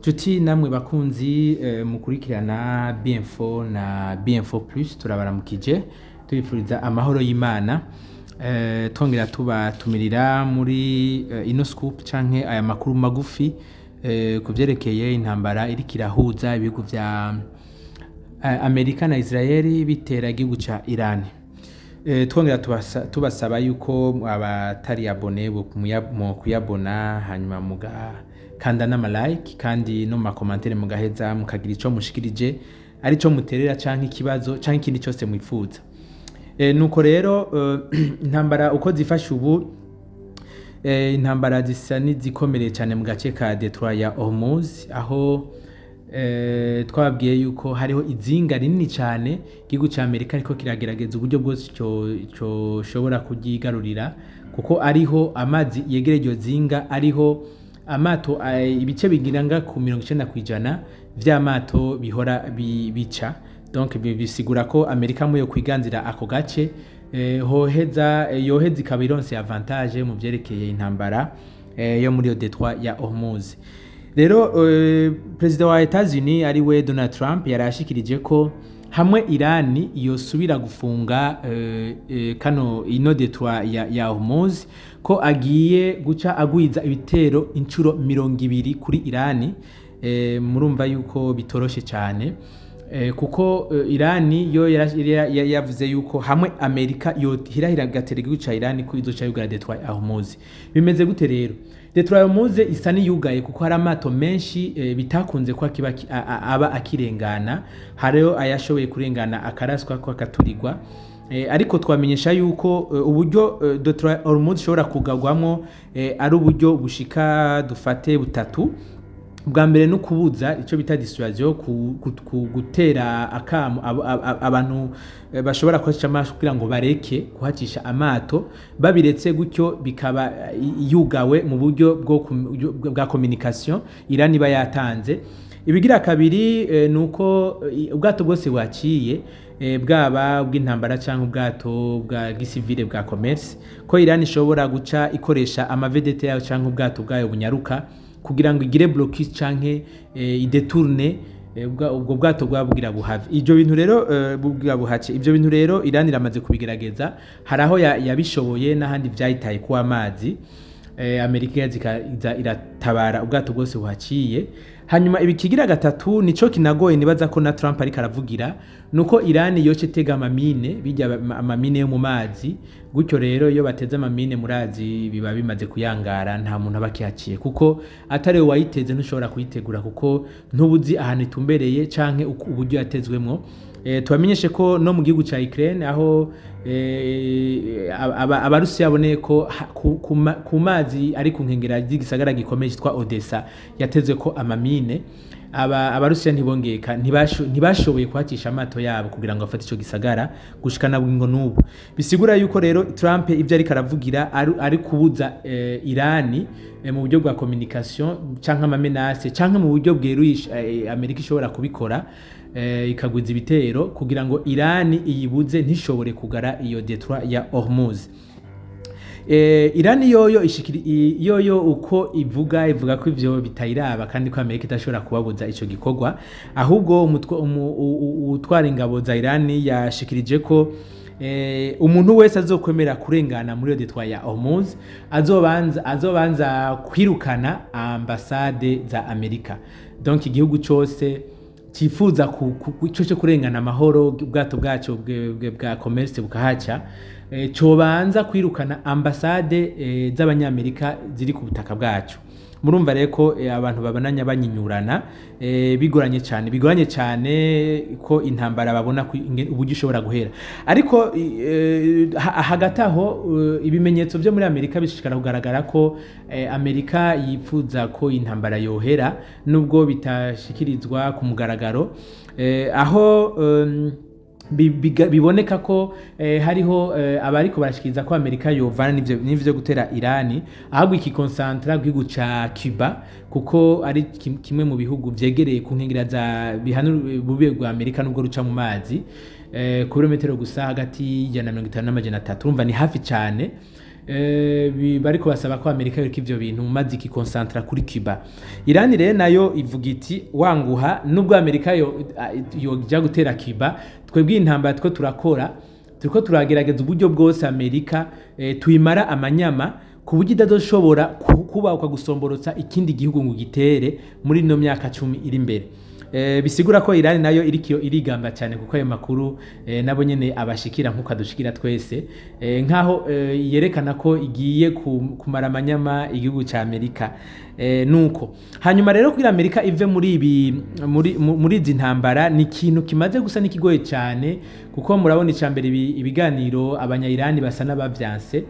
Juti namwe bakunzi mukurikirana Bienfo na Bienfo Plus turabaramukije tubifuriza amahoro y'Imana twongera tubatumirira muri ino scoop canke aya makuru magufi kuvyerekeye intambara iri kirahuza ibihugu vya Amerika na Israeli bitera igihugu ca Iran. Twongera tubasaba yuko abatari abone bo kuyabona hanyuma muga kanda nama like kandi no ma commentaire mugaheza mukagira ico mushikirije ari co muterera canke ikibazo canke ikindi cyose mwifuza. Nuko rero intambara uko zifasha ubu intambara zisa nizikomereye cyane mu gace ka Detroit ya Hormuz aho twabwiye yuko hariho izinga rinini cyane igihugu ca Amerika ariko kiragerageza uburyo bwose cyo shobora kugigarurira kuko ariho amazi yegereye iryo zinga ariho amato ibice bigiranga ku 90% vy'amato bihora bica. Donc bisigura ko Amerika muyo kwiganzira ako gace yoheza ikabironse avantage mu vyerekeye intambara yo muri Detroit ya Hormuz. Rero president wa Etats-Unis ari we Donald Trump yarashikirije ko hamwe Iran yosubira gufunga kano ino Detroit ya Hormuz ko agiye guca agwiza ibitero incuro 200 kuri Iran. Murumva yuko bitoroshe cyane kuko Iran yo yavuze yuko hamwe Amerika yo hirahira gatera igihugu ca Iran ko izoca yugara Detroit ya Hormuz. Bimeze gute rero? Detroit ya Hormuz isa ni yugaye kuko hari amato menshi bitakunze kwa kiba aba akirengana, hariho ayashoboye kurengana akaraswa kwa katurirwa. Ariko twamenyesha yuko uburyo Detroit ya Hormuz shobora kugagwamo ari uburyo bushika dufate butatu. Bwa mbere no kubuza ico bita dissuasion gutera akamu abantu bashobora kwasha amaso kugira ngo bareke kuhacisha amato babiretse gutyo bikaba yugawe mu buryo bwa communication Iran iba yatanze. Ibigira kabiri nuko ubwato bwose bwaciye bwaba bw'intambara cyangwa ubwato bwa gisivile bwa commerce ko Iran ishobora guca ikoresha amavedete yayo cyangwa ubwato bwayo bunyaruka kugira ngo igire blocus canke idetourne ubwo bwato bwabugira buhave. Ibyo bintu rero bugira buhace. Ibyo bintu rero Iran iramaze kubigerageza, haraho yabishoboye n'ahandi vyayitaye ku amazi. Amerika iratabara ubwato bwose buhaciye. Hanyuma ibikigira gatatu nico kinagoye nibaza ko na Trump ari karavugira nuko Iran yoce tega amamine bijya amamine yo mu mazi gutyo rero iyo bateze amamine murazi biba bimaze kuyangara nta muntu abakihaciye kuko atari we wayiteze ntushobora kuyitegura kuko ntubuzi ahantu itumbereye canke uburyo yatezwemwo. Tubamenyeshe ko no mu gihugu ca Ukraine aho abarusi yaboneye ko ku mazi ari ku nkengera z'igisagara gikomeye cyitwa Odessa yatezwe ko amamine. Abarusiya ntibongeka ntibashoboye kwacisha amato yabo kugira ngo afate ico gisagara gushikana ngo nubu. Bisigura yuko rero Trump ivyo ari karavugira ari kubuza Iran mu buryo bwa communication canke amamenase canke mu buryo bweruye Amerika ishobora kubikora ikagwiza ibitero kugira ngo Iran iyibuze ntishobore kugara iyo Detroit ya Hormuz. Iran yoyo uko ivuga ko ivyo bitayiraba kandi ko Amerika idashobora kubabuza ico gikorwa, ahubwo utwara ingabo za Iran yashikirije ko umuntu wese azokwemera kurengana muri Detroit ya Hormuz azobanza kwirukana ambasade za Amerika. Donc igihugu cyose cifuza cyo kurengana amahoro ubwato bwacu bwa commerce bukahaca cobanza kwirukana ambasade z'abanyamerika ziri ku butaka bwacu. Murumva rero ko abantu babananya banyinyurana bigoranye cyane ko intambara babona uburyo ishobora guhera. Ariko hagati aho ibimenyetso byo muri Amerika bishikara kugaragara ko Amerika yifuza ko intambara yohera nubwo bitashikirizwa ku mugaragaro aho biboneka ko hariho abariko barashikiriza ko Amerika yovana n'ivyo gutera Iran ahubwo ikikonsantra gihugu ca Cuba kuko ari kimwe mu bihugu vyegereye ku nkengera za bihanura bube bwa Amerika nubwo ruca mu mazi kilometero gusa hagati ya 50 na 300 urumva ni hafi cyane. bariko basaba ko Amerika yoreka ivyo bintu maze ikikonsantra kuri Cuba. Iran rero nayo ivuga iti wanguha nubwo Amerika yoja gutera Cuba, twebwe intambara two turakora, turiko turagerageza uburyo bwose Amerika tuyimara amanyama ku buryo idazoshobora kuba ukagusomborotsa ikindi gihugu ngo gitere muri no myaka 10 iri imbere. Bisigura ko Iran nayo irigamba cyane kuko ayo makuru nabo nyene abashikira nkuko adushikira twese, nkaho yerekana ko igiye kumara amanyama igihugu ca Amerika. Nuko hanyuma rero kugira Amerika ive muri izi ntambara ni ikintu kimaze gusa n'ikigoye cyane, kuko murabona icambere ibiganiro abanya-Iran basa n'abavyanse,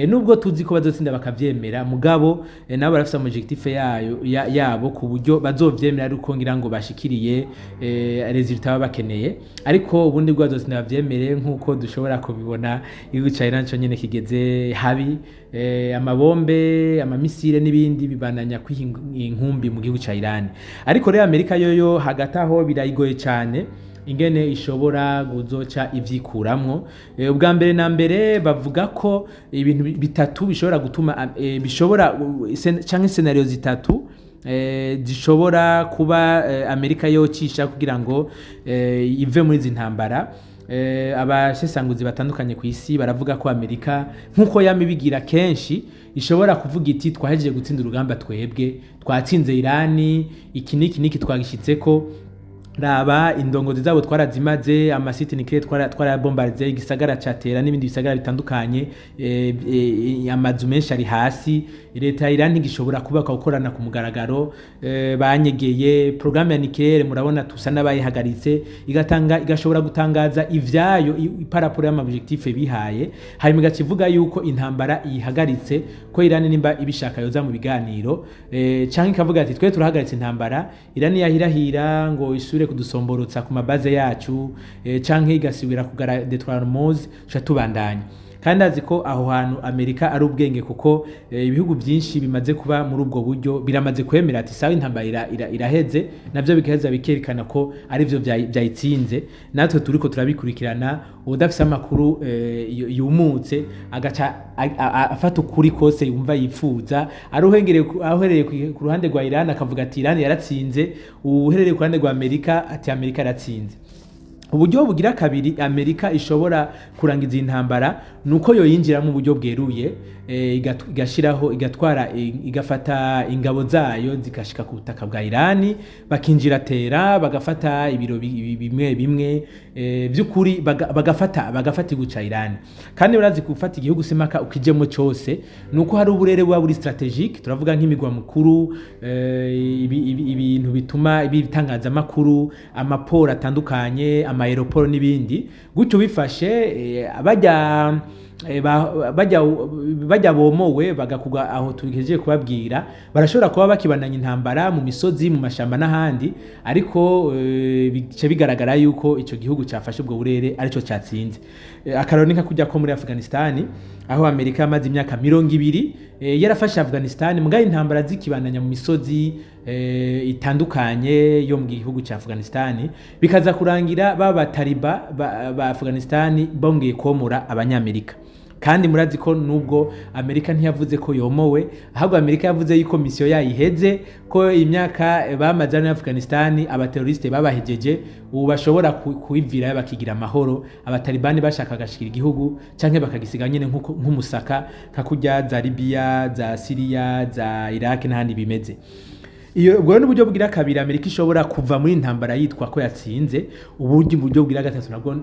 nubwo tuzi ko bazotsinda bakavyemera, mugabo nabo barafite objectif yabo ku buryo bazovyemera ariko ngira ngo bashikiriye resultat baba bakeneye, ariko ubundi bwo bazotsinda bavyemere nkuko dushobora kubibona igihugu ca Iran cyo nyene kigeze habi, amabombe, amamisire n'ibindi bibananya kw'inkumbi mu gihugu ca Iran. Ariko rero Amerika yoyo hagati aho birayigoye cyane ingene ishobora guzoca ivyikuramwo. Ubwa mbere na mbere bavuga ko ibintu bitatu bishobora gutuma bishobora canke scenario zitatu zishobora kuba Amerika yocisha kugira ngo ive muri izi ntambara. Abashesanguzi batandukanye ku isi baravuga ko Amerika nkuko yamibigira kenshi ishobora kuvuga iti twahejeje gutsinda urugamba, twebwe twatsinze Irani, iki niki twagishitseko, raba indongozi zabo twarazimaze, amasite nucleaire twarabombardiye, igisagara catera n'ibindi bisagara bitandukanye, amazu menshi ari hasi, leta ya Iran gishobora kubaka gukorana ku mugaragaro, banyegeye programme ya nucleaire murabona tusa n'abayihagaritse, igashobora gutangaza ivyayo iparaporo y'amabjectif bihaye, hanyuma igacivuga yuko intambara ihagaritse, ko Iran nimba ibishaka yoza mu biganiro, canke ikavuga ati twe turahagaritse intambara, Iran yahirahira ngo isure kudusomborotsa ku mabaze yacu, canke igasubira kugara Detroit Hormuz tubandanya. Kandi azi ko aho hantu Amerika ari ubwenge, kuko ibihugu byinshi bimaze kuba muri ubwo buryo biramaze kwemera ati sawa intambara iraheze, navyo bigaheza bikerekana ko ari byo byayitsinze. Natwe turiko turabikurikirana, udafise amakuru yumutse agaca afata ukuri kose yumva yifuza, ahereye ku ruhande rwa Iran akavuga ati Iran yaratsinze, uherereye ku ruhande rwa Amerika ati Amerika yaratsinze. Uburyo bugira kabiri Amerika ishobora kurangiza intambara nuko yoyinjira mu buryo bweruye, igashiraho igafata ingabo zayo zikashika ku butaka bwa Iran, bakinjira tera bagafata ibiro bimwe by'ukuri bagafata iguca Iran. Kandi urazi gufata igihugu simaka ukijemo cyose nuko hari uburere bwa buri strategique, turavuga nk'imigwa mukuru, ibintu bituma ibitangaza makuru, amaporo atandukanye, aeroport n'ibindi, gutyo bifashe bajya bomowe bagakuga aho tugejeje kubabwira, barashobora kuba bakibananya intambara mu misozi, mu mashamba n'ahandi, ariko bice bigaragara yuko ico gihugu cyafashe ubwo burere arico cyatsinze. Akaronika kujya ko muri Afghanistan, aho Amerika yamaze imyaka 20 yarafashe Afghanistan, mugaye intambara zikibandanya mu misozi itandukanye yo mu gihugu cya Afghanistan, bikaza kurangira baba Taliban ba Afghanistan bongeye komora abanyamerika. Kandi murazi ko nubwo Amerika ntiyavuze ko yomowe, ahubwo Amerika yavuze yuko mission yayiheze, ko imyaka bamaze na Afghanistan abateroriste babahejeje, ubu bashobora kuivira bakigira amahoro, abatalibani bashaka gashikira igihugu canke bakagisiga nyene nk'umusaka kakujya za Libya, za Syria, za Iraq n'ahandi bimeze. Iyo ubwo n'uburyo bugira kabiri Amerika ishobora kuva muri intambara yitwa ko yatsinze. Uburyo bugira gatatu nabwo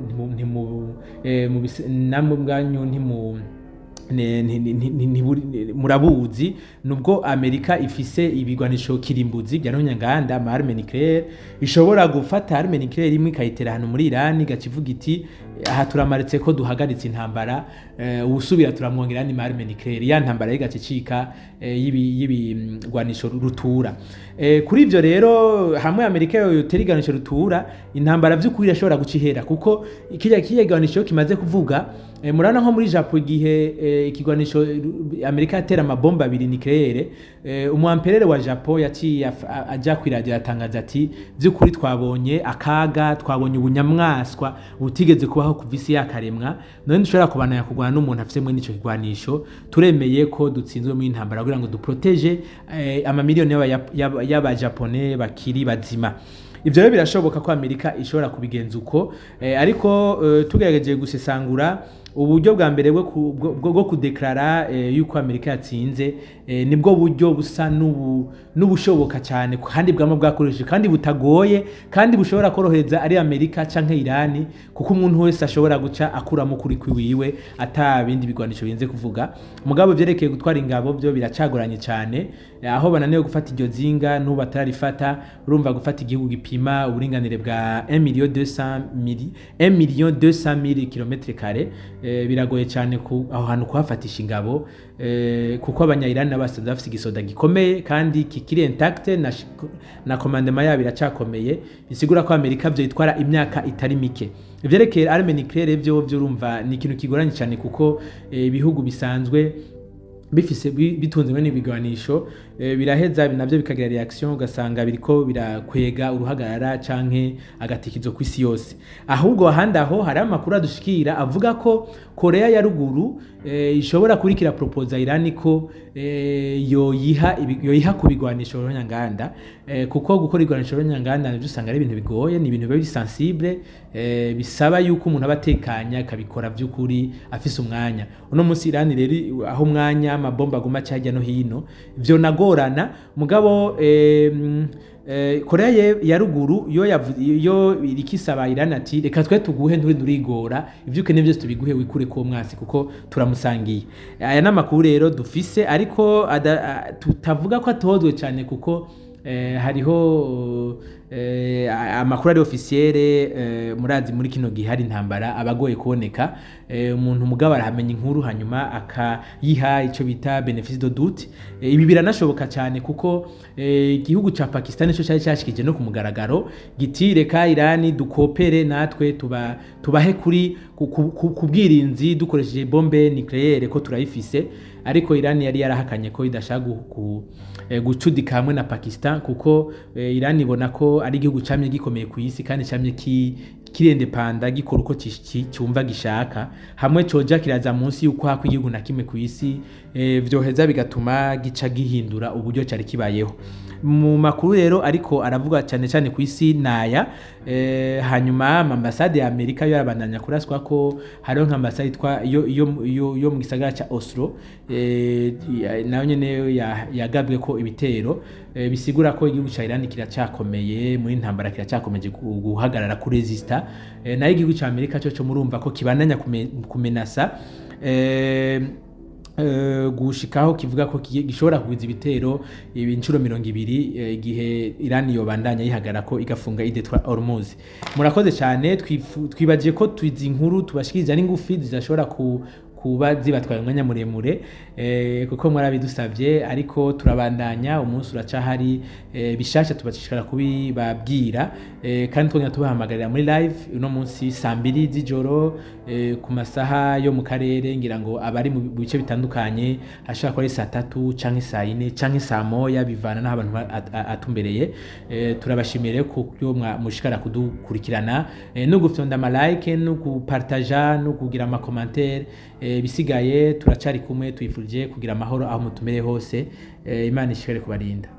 murabuzi, nubwo Amerika ifise ibigwanisho kirimbuzi bya Nyanganda, arme nucleaire, ishobora gufata arme nucleaire imwe kayitera hano muri Iran, gacivuga iti aha turamaritse ko duhagaritse intambara, ubusubira turamwongera ni arme nucleaire, ya ntambara y'igacicika y'ibigwanisho rutura. Kuri ivyo rero hamwe Amerika yotera iganisho rutura, intambara vy'ukuri irashobora gucihera, kuko ikijya gwanisho kimaze kuvuga, murana nko muri Japan igihe ikigwanisho Amerika yatera amabomba 2 nucleaire, umwamperere wa Japan yaciye aja kwiradio yatangaza ati vy'ukuri twabonye akaga, twabonye ubunyamwaswa butigeze kubaho kubaho kuva isi yakaremwa none dushobora kubandanya kurwana n'umuntu afite mwe n'ico kigwanisho turemeye ko dutsinzwe mu intambara kugira ngo duprotege amamiliyoni y'abajaponais bakiri bazima. Ivyo rero birashoboka ko Amerika ishobora kubigenza uko ariko tugerageje gusesangura uburyo bwa mbere bwo kudeklara yuko Amerika yatsinze nibwo buryo busa n'ubushoboka cyane kandi bwama bwakoresheje kandi butagoye kandi bushobora korohereza ari Amerika canke Iran kuko umuntu wese ashobora guca akuramo kuri kwiwiwe ata bindi bigwanisho birenze kuvuga. Mugabo vyerekeye gutwara ingabo byo biracagoranye cyane aho bananiwe gufata iryo zinga n'ubu batararifata urumva gufata igihugu gipima uburinganire bwa 1,200,000 km². Biragoye cyane aho hantu kuhafatisha ingabo kuko abanya-Iran n'abasanzwe bafite igisoda gikomeye kandi kikiri intact na commandement yabo iracakomeye bisigura ko Amerika byo itwara imyaka itari mike. Ivyerekeye arme nucléaire byo urumva ni ikintu kigoranye cyane kuko ibihugu bisanzwe bifise bitunzwe n'ibigwanisho biraheza navyo bikagira reaction ugasanga biriko birakwega uruhagarara canke agatikizo kwisi yose. Ahubwo ahandi aho hari amakuru adushikira avuga ko Korea ya ruguru ishobora kurikira proposa Iran ko yoyiha kubigwanisho runyanganda kuko gukora igwanisho runyanganda navyo usanga ari ibintu bigoye ni ibintu biba sensible bisaba yuko umuntu abatekanya akabikora by'ukuri afise umwanya. Uno munsi Iran rero aho umwanya amabomba guma cyajya no hino ivyo nagorana mugabo Korea ya ruguru yo irikisaba Iran ati reka twe tuguhe nturigora ivyo ukene byose tubiguhe wikure ko mwasi kuko turamusangiye. Aya namakuru rero dufise ariko tutavuga ko atozwe cyane kuko hariho amakuru ari officiere murazi muri kino gihe hari intambara abagoye kuboneka umuntu mugabo arahamenya inkuru hanyuma akayiha ico bita bénéfice de doute. Ibi biranashoboka cyane kuko igihugu ca Pakistan cyo cyari cyashikije no kumugaragaro giti reka Iran dukopere natwe tubahe kuri kubwirinzi dukoresheje bombe nucléaire ko turayifise ariko Iran yari yarahakanye ko idashaka gucudika hamwe na Pakistan kuko Iran ibona ko ari igihugu camye gikomeye ku isi kandi camye kirende panda gikora uko cyumva gishaka hamwe coja kiraza munsi yuko hako igihugu na kimwe ku isi vyoheza bigatuma gica gihindura uburyo cyari kibayeho. Mu makuru rero ariko aravuga cyane cyane ku isi naya hanyuma ambassade ya Amerika yo yarabandanya kuraswa ko hariho nk'ambassade yitwa yo mu gisagara ca Oslo nayo nyene yagabwe ko ibitero bisigura ko igihugu ca Iran kiracakomeye muri ntambara kiracakomeje guhagarara ku resista nayo igihugu ca Amerika cyo murumva ko kibandanya kumenasa gushikaho kivuga ko gishobora kugwiza ibitero inshuro 200 igihe Iran yobandanya yihagara ko igafunga idetwa Hormuz. Murakoze cyane twibagiye ko twizi inkuru tubashikiriza n'ingufi zidashobora kuba zibatwaye umwanya muremure kuko mwarabidusavye ariko turabandanya umunsi uracahari bishasha tubashishikara kubibabwira kandi twongera tubahamagarira muri live uno munsi 2:00 z'ijoro ku masaha yo mu karere ngira ngo abari mu bice bitandukanye hashaka ko ari 3:00 canke 4:00 canke 1:00 bivana naho abantu atumbereye. Turabashimire ko mushikara kudukurikirana no gufyonda ama like no kupartager no kugira ama commentaire bisigaye turacari kumwe twifurije kugira amahoro aho mutumere hose. Imana ishikare kubarinda.